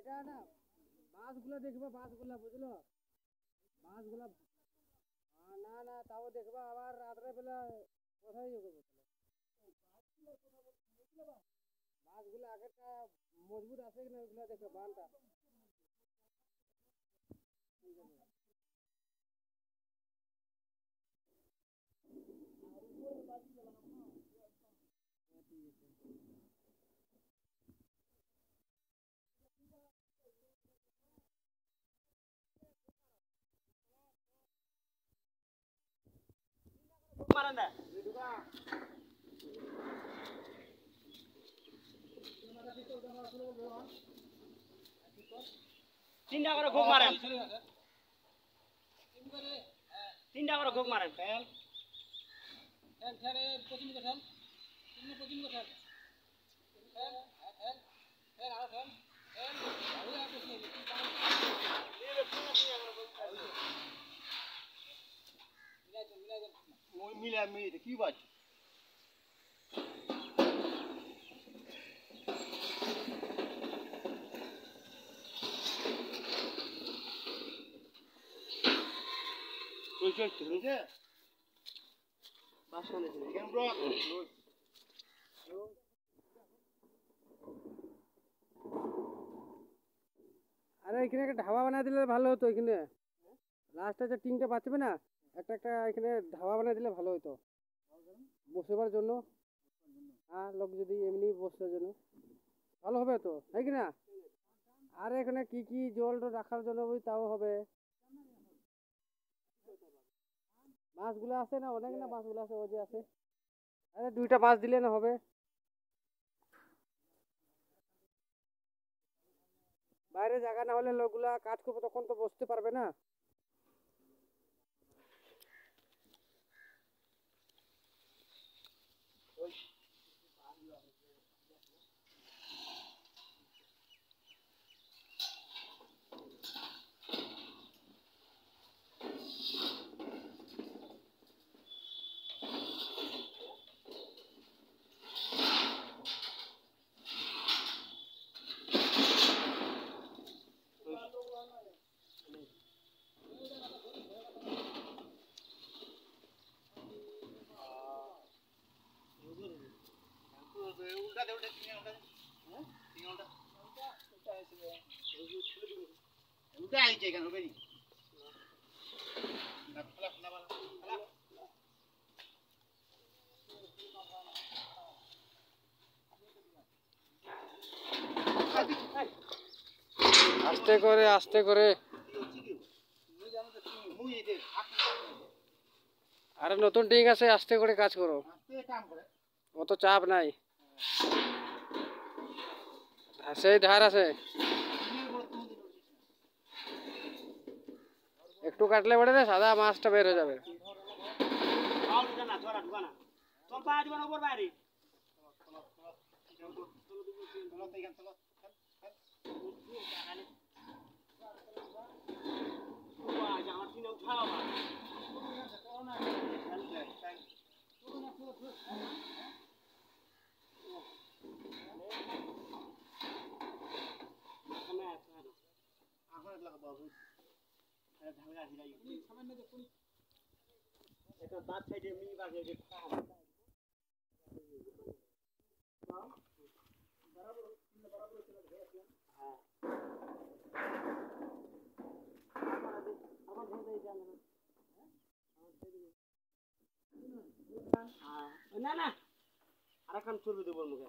এটা না মাছগুলো দেখবা, মাছগুলো বুঝলো, মাছগুলো না না তাও দেখবা আবার রাত্রে বেলা কোথায় যাবে মাছগুলো আগেরটা মজবুত আছে কিনা ওইগুলো দেখবে বানটা। মারেন না তিনটা করে ঘুক মারেন, তিনটা করে ঘুক মারেন। ফেল ফেল ফেলে পশ্চিম দিকে ফেল, তুমি পশ্চিম দিকে ফেল, ফেল ফেল ফেল আরো ফেল ফেল আরো পশ্চিম মিলা মিলে কি বাজ ওই চলছে বুঝে বাস করে কেন ব্রো। আরে এখানে একটা ধাবা বানিয়ে দিলে ভালো হতো, এখানে লাস্টে যে টিনটা বাঁচবে না, একটা একটা এখানে ধাবা বানিয়ে দিলে ভালো হতো বসবার জন্য। হ্যাঁ, লোক যদি এমনি বসার জন্য ভালো হবে তো, তাই কি না? আর এখানে কি কি জল রাখার জন্য ওই তাও হবে। মাছগুলো আছে না, অনেক না মাছগুলো আছে, ওই যে আছে। আরে দুইটা মাছ দিলে না হবে? বাইরে জায়গা না হলে লোকগুলা কাজ করবে, তখন তো বসতে পারবে না। উল্টা দে উল্টা তিন উল্টা হ্যাঁ তিন উল্টা উল্টা আইছে কেন হবে নি না ফলা ফলা ফলা আস্তে করে আস্তে করে। আরে নতুন ঠিক আছে, আস্তে করে কাজ করো, অত চাপ নাই। সেই ধার আছে, একটু কাটলে পরে না সাদা মাছটা বের হয়ে যাবে। না না আরেকখান চলবে দেবো মুখে